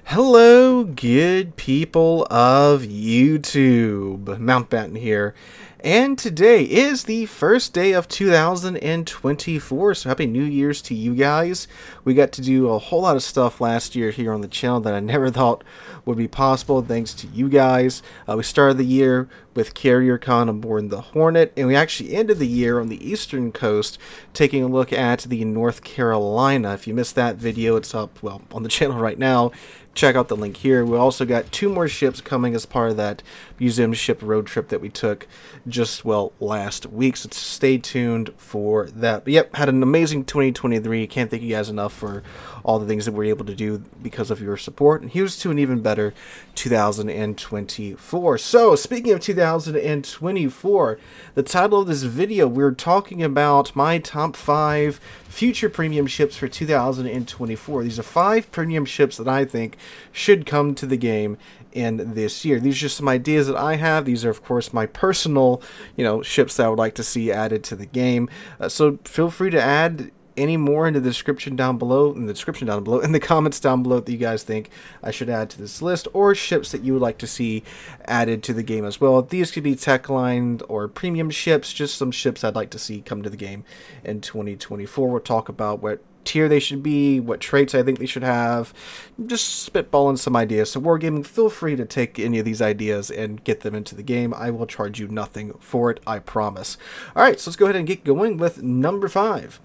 Hello, good people of YouTube. Mountbatten here, and today is the first day of 2024, so happy New Year's to you guys. We got to do a whole lot of stuff last year here on the channel that I never thought would be possible, thanks to you guys. We started the year with Carrier Con aboard the Hornet, and we actually ended the year on the eastern coast taking a look at the North Carolina. If you missed that video, it's up, well, on the channel right now. Check out the link here. We also got 2 more ships coming as part of that museum ship road trip that we took just, well, last week, so stay tuned for that. But yep, had an amazing 2023. Can't thank you guys enough for all the things that we're able to do because of your support, and here's to an even better 2024. So speaking of 2024, the title of this video, we're talking about my top 5 future premium ships for 2024. These are 5 premium ships that I think should come to the game in this year. These are just some ideas that I have. These are, of course, my personal, ships that I would like to see added to the game. So feel free to add any more in the description down below, in the comments down below that you guys think I should add to this list, or ships that you would like to see added to the game as well. These could be tech lined or premium ships, just some ships I'd like to see come to the game in 2024. We'll talk about what tier they should be, what traits I think they should have, just spitballing some ideas. So Wargaming, feel free to take any of these ideas and get them into the game. I will charge you nothing for it, I promise. Alright, so let's go ahead and get going with number 5.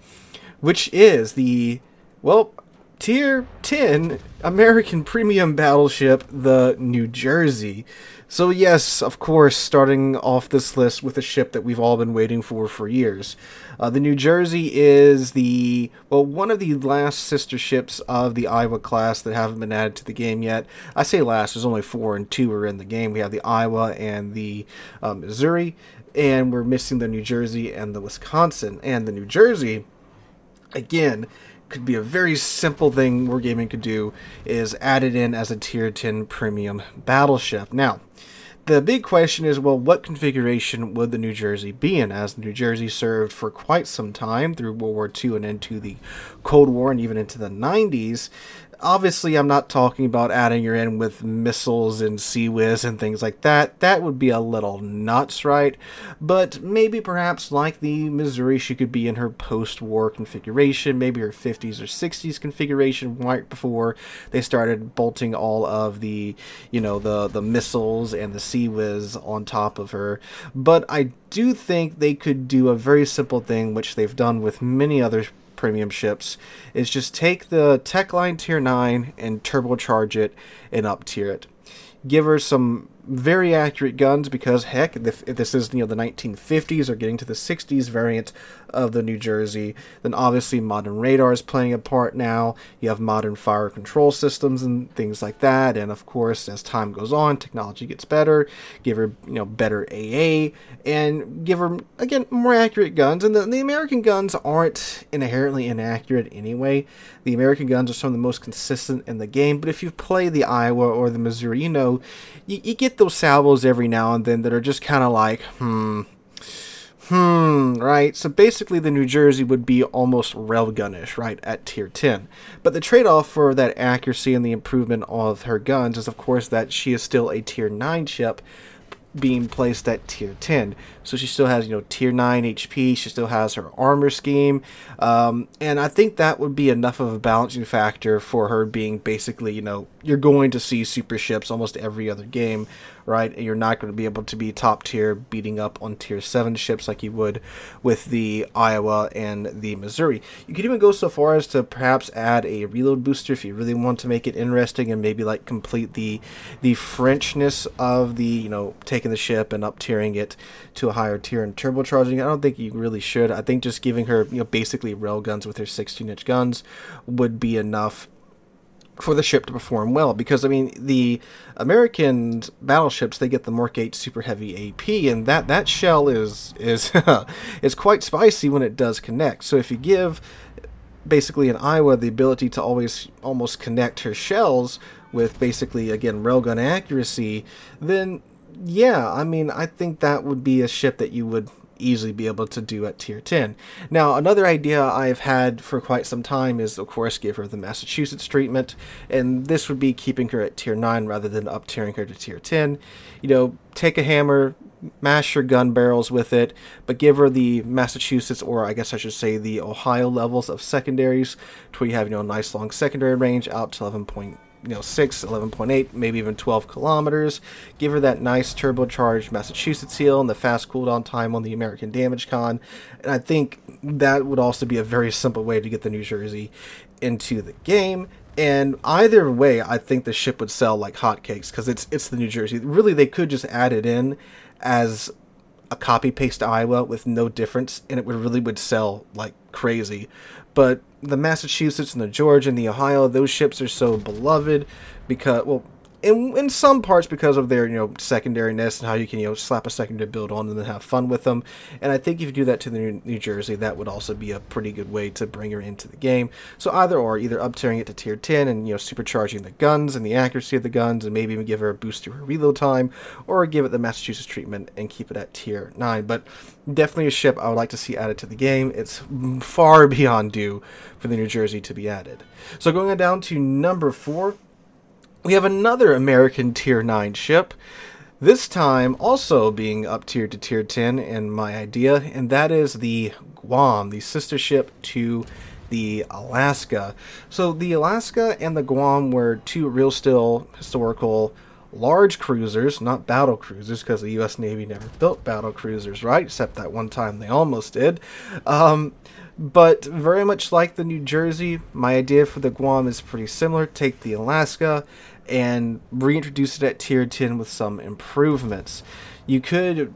Which is the, well, Tier 10 American Premium Battleship, the New Jersey. So yes, of course, starting off this list with a ship that we've all been waiting for years. The New Jersey is the, well, one of the last sister ships of the Iowa class that haven't been added to the game yet. I say last, there's only 4 and 2 are in the game. We have the Iowa and the Missouri, and we're missing the New Jersey and the Wisconsin. And the New Jersey, again, could be a very simple thing Wargaming could do, is add it in as a tier 10 premium battleship. Now, the big question is, well, what configuration would the New Jersey be in, as the New Jersey served for quite some time through World War II and into the Cold War and even into the 90s. Obviously, I'm not talking about adding her in with missiles and Sea Whiz and things like that. That would be a little nuts, right? But maybe perhaps like the Missouri, she could be in her post-war configuration, maybe her 50s or 60s configuration right before they started bolting all of the, the missiles and the Sea Whiz on top of her. But I do think they could do a very simple thing, which they've done with many other premium ships, is just take the tech line tier 9 and turbocharge it and up tier it. Give her some very accurate guns, because heck, if this is the 1950s or getting to the 60s variant of the New Jersey, then obviously modern radar is playing a part now. You have modern fire control systems and things like that, and of course, as time goes on, technology gets better. Give her better AA, and give her, again, more accurate guns. And the American guns aren't inherently inaccurate anyway. The American guns are some of the most consistent in the game, but if you play the Iowa or the Missouri, you get those salvos every now and then that are just kind of like, right? So basically the New Jersey would be almost railgunish, right, at tier 10. But the trade-off for that accuracy and the improvement of her guns is, of course, that she is still a tier 9 ship being placed at tier 10. So she still has, tier 9 HP, she still has her armor scheme, and I think that would be enough of a balancing factor for her being basically, you're going to see super ships almost every other game, right? And you're not going to be able to be top tier beating up on tier 7 ships like you would with the Iowa and the Missouri. You could even go so far as to perhaps add a reload booster if you really want to make it interesting, and maybe like complete the Frenchness of the, taking the ship and up tiering it to a higher tier and turbocharging. I don't think you really should. I think just giving her, basically rail guns with her 16-inch guns would be enough for the ship to perform well, because I mean the American battleships, they get the Mark 8 super heavy AP, and that shell is is quite spicy when it does connect. So if you give basically an Iowa the ability to almost connect her shells with basically, again, railgun accuracy, then yeah, I mean, I think that would be a ship that you would easily be able to do at tier 10. Now, another idea I've had for quite some time is, of course, give her the Massachusetts treatment, and this would be keeping her at tier 9 rather than up-tiering her to tier 10. You know, take a hammer, mash your gun barrels with it, but give her the Massachusetts, or I guess I should say the Ohio levels of secondaries, to where you have, you know, a nice long secondary range out to 11.6, 11.8, maybe even 12 kilometers. Give her that nice turbocharged Massachusetts heal and the fast cooldown time on the American Damage Con. And I think that would also be a very simple way to get the New Jersey into the game. And either way, I think the ship would sell like hotcakes, because it's the New Jersey. Really, they could just add it in as a copy-paste to Iowa with no difference, and it would sell like crazy. But the Massachusetts and the Georgia and the Ohio, those ships are so beloved because, well, in some parts because of their, you know, secondariness and how you can, you know, slap a secondary build on and then have fun with them. And I think if you do that to the New Jersey, that would also be a pretty good way to bring her into the game. So either up-tiering it to tier 10 and, you know, supercharging the guns and the accuracy of the guns, and maybe even give her a boost to her reload time, or give it the Massachusetts treatment and keep it at tier 9. But definitely a ship I would like to see added to the game. It's far beyond due for the New Jersey to be added. So going on down to number 4, we have another American tier 9 ship, this time also being up-tiered to tier 10 in my idea, and that is the Guam, the sister ship to the Alaska. So the Alaska and the Guam were two real still historical large cruisers, not battle cruisers, because the U.S. Navy never built battle cruisers, right? Except that one time they almost did. But very much like the New Jersey, my idea for the Guam is pretty similar. Take the Alaska and reintroduce it at tier 10 with some improvements. You could,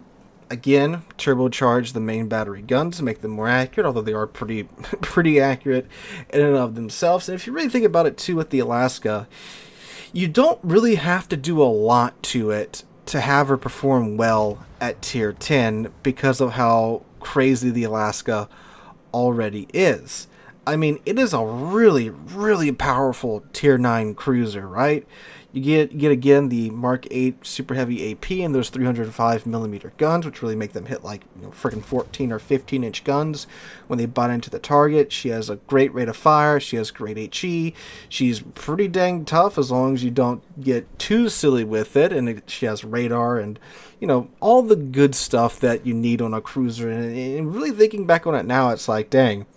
again, turbocharge the main battery guns to make them more accurate, although they are pretty accurate in and of themselves. And if you really think about it too, with the Alaska, you don't really have to do a lot to it to have her perform well at tier 10 because of how crazy the Alaska already is. I mean, it is a really, really powerful tier 9 cruiser, right? You get again the Mark 8 Super Heavy AP and those 305mm guns, which really make them hit like, you know, freaking 14 or 15-inch guns when they butt into the target. She has a great rate of fire. She has great HE. She's pretty dang tough as long as you don't get too silly with it. And she has radar and, you know, all the good stuff that you need on a cruiser. And really thinking back on it now, it's like, dang,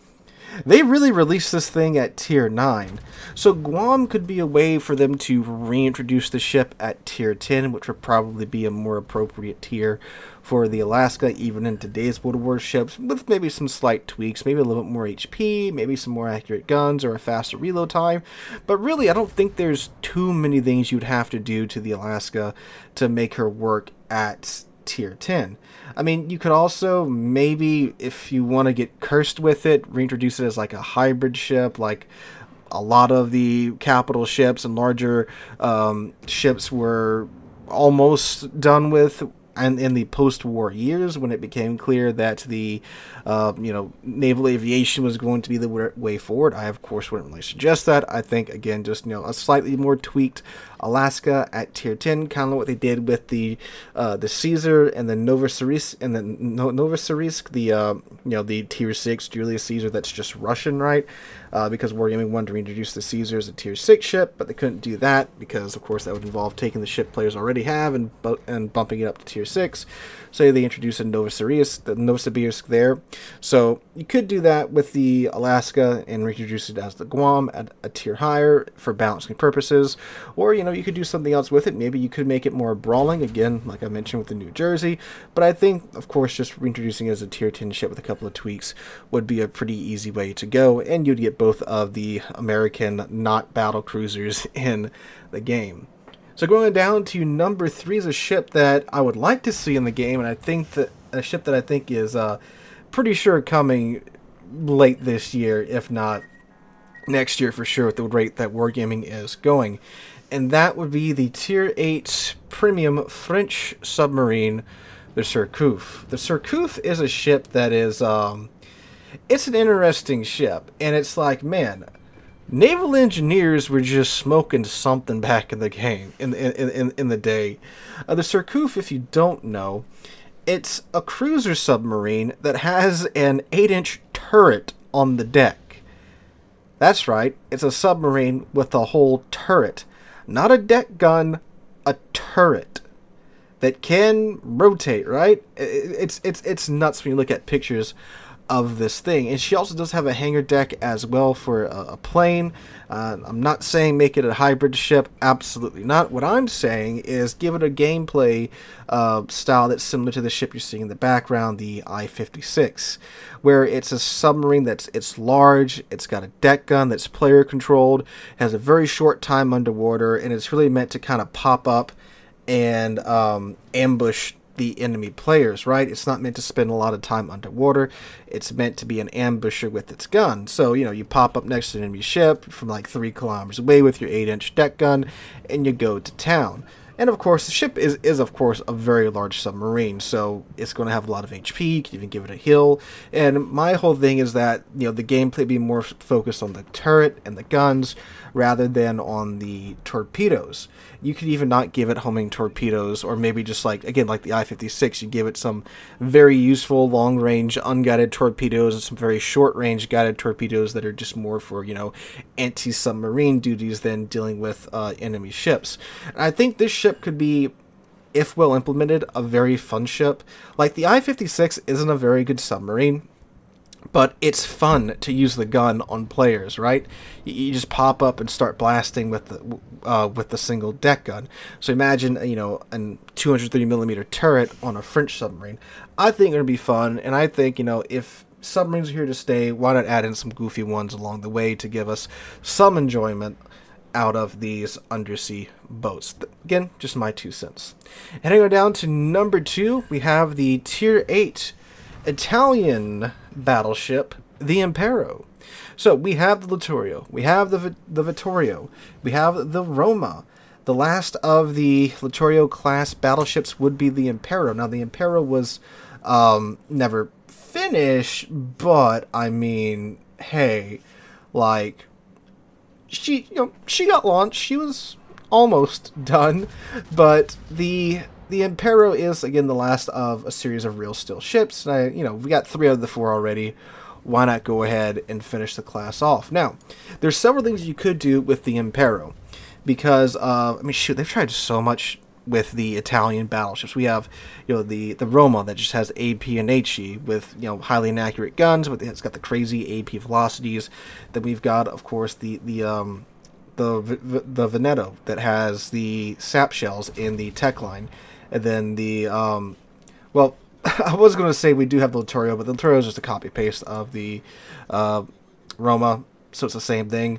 they really released this thing at tier 9. So Guam could be a way for them to reintroduce the ship at tier 10, which would probably be a more appropriate tier for the Alaska, even in today's World War ships, with maybe some slight tweaks, maybe a little bit more HP, maybe some more accurate guns, or a faster reload time. But really, I don't think there's too many things you'd have to do to the Alaska to make her work at tier 10. I mean, you could also maybe, if you want to get cursed with it, reintroduce it as like a hybrid ship, like a lot of the capital ships and larger ships were almost done with, and in the post-war years, when it became clear that the naval aviation was going to be the way forward. I, of course, wouldn't really suggest that. I think, again, just, you know, a slightly more tweaked Alaska at tier 10, kind of what they did with the Caesar and the Novosibirsk, and the Novosibirsk, the tier 6 Julius Caesar that's just Russian, right? Because Wargaming wanted to reintroduce the Caesar as a tier 6 ship, but they couldn't do that because, of course, that would involve taking the ship players already have and bumping it up to tier 6. So they introduced a Novosibirsk there. So you could do that with the Alaska and reintroduce it as the Guam at a tier higher for balancing purposes. Or, you know, you could do something else with it. Maybe you could make it more brawling, again, like I mentioned with the New Jersey. But I think, of course, just reintroducing it as a tier 10 ship with a couple of tweaks would be a pretty easy way to go. And you'd get both of the American not battle cruisers in the game. So going down to number 3 is a ship that I would like to see in the game, and I think that a ship that I think is pretty sure coming late this year, if not next year for sure, at the rate that Wargaming is going. And that would be the tier 8 premium French submarine, the Surcouf. The Surcouf is a ship that is, it's an interesting ship, and it's like, man, naval engineers were just smoking something back in the game, in the day. The Surcouf, if you don't know, It's a cruiser submarine that has an 8-inch turret on the deck. That's right, it's a submarine with a whole turret. Not a deck gun, a turret that can rotate, right? It's nuts when you look at pictures of this thing. And she also does have a hangar deck as well for a plane. I'm not saying make it a hybrid ship, absolutely not. What I'm saying is give it a gameplay style that's similar to the ship you're seeing in the background, the I-56, where it's a submarine it's large, it's got a deck gun that's player controlled, has a very short time underwater, and it's really meant to kind of pop up and ambush the enemy players, right? It's not meant to spend a lot of time underwater. It's meant to be an ambusher with its gun. So, you know, you pop up next to an enemy ship from like 3 kilometers away with your 8-inch deck gun, and you go to town. And of course, the ship is of course a very large submarine, so it's going to have a lot of HP. You can even give it a heal. And my whole thing is that, you know, the gameplay be more focused on the turret and the guns rather than on the torpedoes. You could even not give it homing torpedoes, or maybe just like, again, like the I-56, you give it some very useful long-range unguided torpedoes and some very short-range guided torpedoes that are just more for, you know, anti-submarine duties than dealing with enemy ships. And I think this ship could be, if well implemented, a very fun ship. Like, the I-56 isn't a very good submarine, but it's fun to use the gun on players, right? You just pop up and start blasting with the single deck gun. So imagine, you know, a 230mm turret on a French submarine. I think it would be fun, and I think, you know, if submarines are here to stay, why not add in some goofy ones along the way to give us some enjoyment out of these undersea boats. Again, just my 2 cents. Heading on down to number 2, we have the Tier 8 Italian battleship, the Impero. So we have the Littorio, we have the Vittorio, we have the Roma. The last of the Littorio class battleships would be the Impero. Now the Impero was never finished, but I mean, hey, like, she got launched. She was almost done, but the Impero is, again, the last of a series of real steel ships. And we got 3 out of the 4 already. Why not go ahead and finish the class off? Now, there's several things you could do with the Impero, because I mean, shoot, they've tried so much with the Italian battleships. We have, the Roma that just has AP and HE with, highly inaccurate guns, but it's got the crazy AP velocities. Then we've got, of course, the Veneto that has the sap shells in the tech line. And then the, well, I was going to say we do have the Littorio, but the Littorio is just a copy-paste of the Roma, so it's the same thing.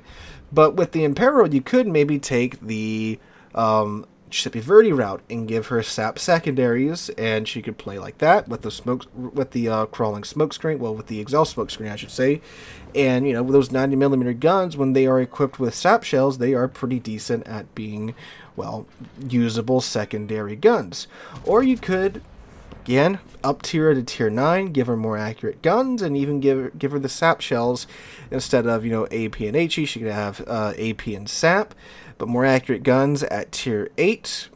But with the Impero, you could maybe take the Giuseppe Verdi route and give her sap secondaries, and she could play like that with the crawling smoke screen, well, with the exhaust smoke screen, I should say. And with those 90mm guns, when they are equipped with sap shells, they are pretty decent at being, well, usable secondary guns. Or you could, again, up tier her to tier 9, give her more accurate guns, and even give her the sap shells instead of AP and HE. She could have AP and sap, but more accurate guns at tier 8.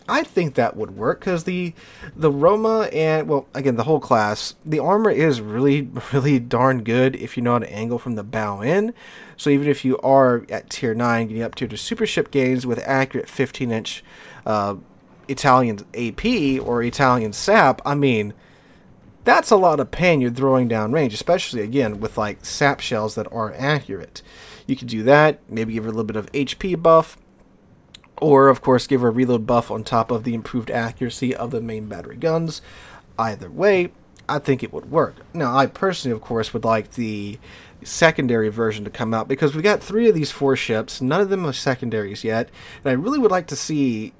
I think that would work, because the Roma and, well, again, the whole class, the armor is really, really darn good if you know how to angle from the bow in. So even if you are at tier 9, getting up to the super ship gains with accurate 15-inch Italian AP or Italian sap, I mean, that's a lot of pain you're throwing down range, especially, again, with, like, sap shells that are accurate. You could do that, maybe give her a little bit of HP buff, or, of course, give her a reload buff on top of the improved accuracy of the main battery guns. Either way, I think it would work. Now, I personally, of course, would like the secondary version to come out, because we got 3 of these 4 ships. None of them are secondaries yet, and I really would like to see,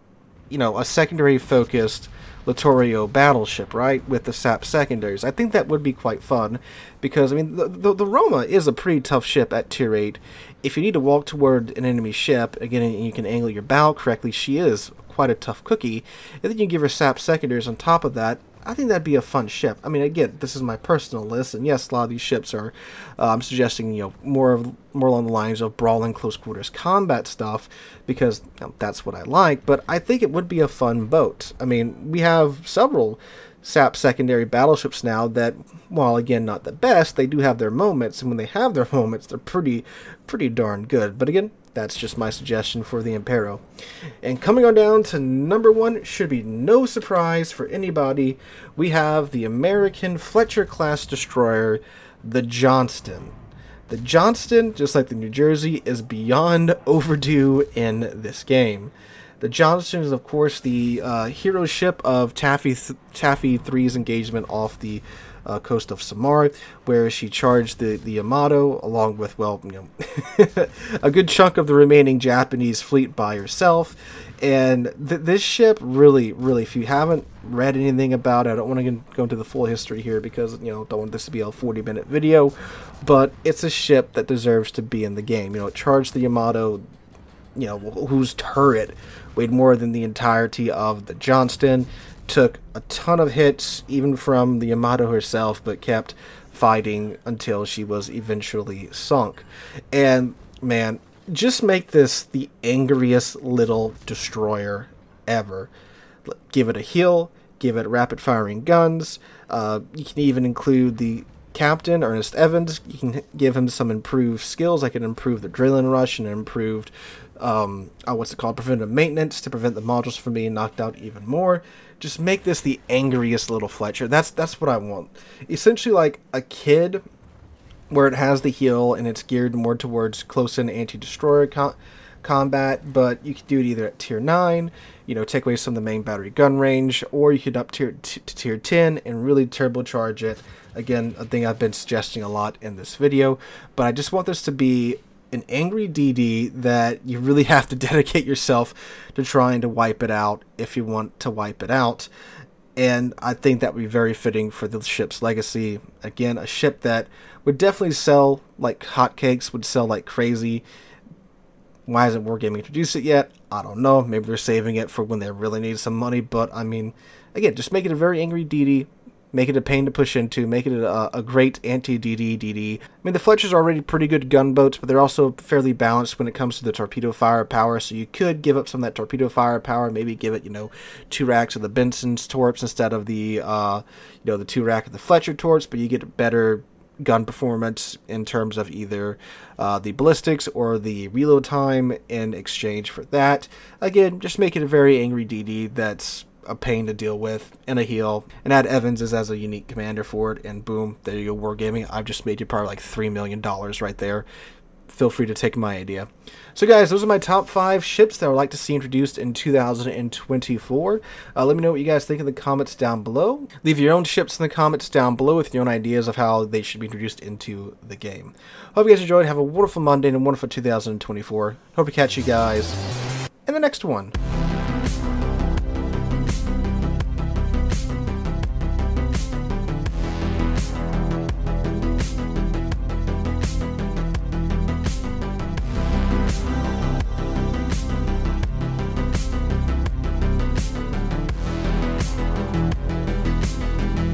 a secondary-focused Littorio battleship, right, with the sap secondaries. I think that would be quite fun, because, I mean, the Roma is a pretty tough ship at tier 8. If you need to walk toward an enemy ship, again, and you can angle your bow correctly, she is quite a tough cookie. And then you give her sap secondaries on top of that. I think that'd be a fun ship. I mean, again, this is my personal list, and yes, a lot of these ships are, I'm suggesting, more along the lines of brawling close quarters combat stuff, because that's what I like. But I think it would be a fun boat. I mean, we have several SAP secondary battleships now that, while again not the best, they do have their moments, and when they have their moments, they're pretty darn good. But again, that's just my suggestion for the Impero. And coming on down to number 1, should be no surprise for anybody, we have the American Fletcher-class destroyer, the Johnston. The Johnston, just like the New Jersey, is beyond overdue in this game. The Johnston is, of course, the hero ship of Taffy 3's engagement off the coast of Samar, where she charged the Yamato, along with, well, you know, a good chunk of the remaining Japanese fleet by herself. And this ship, really, if you haven't read anything about it, I don't want to go into the full history here because, you know, don't want this to be a 40-minute video, but it's a ship that deserves to be in the game. You know, it charged the Yamato, you know, whose turret weighed more than the entirety of the Johnston, took a ton of hits, even from the Yamato herself, but kept fighting until she was eventually sunk. And, man, just make this the angriest little destroyer ever. Give it a heel, give it rapid-firing guns. You can even include the captain, Ernest Evans. You can give him some improved skills, like an improved adrenaline rush and an improved preventive maintenance to prevent the modules from being knocked out even more. Just make this the angriest little Fletcher. That's what I want. Essentially like a kid, where it has the heal and it's geared more towards close-in anti-destroyer combat, but you could do it either at tier 9, you know, take away some of the main battery gun range, or you could up tier to tier 10 and really turbocharge it. Again, a thing I've been suggesting a lot in this video, but I just want this to be an angry DD that you really have to dedicate yourself to trying to wipe it out if you want to wipe it out. And I think that would be very fitting for the ship's legacy. Again, a ship that would definitely sell like hotcakes, would sell like crazy. Why hasn't Wargaming introduced it yet? I don't know. Maybe they're saving it for when they really need some money. But, I mean, again, just make it a very angry DD. Make it a pain to push into. Make it a great anti-DD DD. I mean, the Fletchers are already pretty good gunboats, but they're also fairly balanced when it comes to the torpedo firepower. So you could give up some of that torpedo firepower. Maybe give it, you know, 2 racks of the Benson's torps instead of the, you know, the 2 rack of the Fletcher torps. But you get better gun performance in terms of either the ballistics or the reload time in exchange for that. Again, just make it a very angry DD that's a pain to deal with, and a heal, and add Evans as a unique commander for it, and boom, there you go, Wargaming. I've just made you probably like $3 million right there. Feel free to take my idea. So guys, those are my top 5 ships that I would like to see introduced in 2024. Let me know what you guys think in the comments down below. Leave your own ships in the comments down below with your own ideas of how they should be introduced into the game. Hope you guys enjoyed. Have a wonderful Monday and a wonderful 2024. Hope to catch you guys in the next one.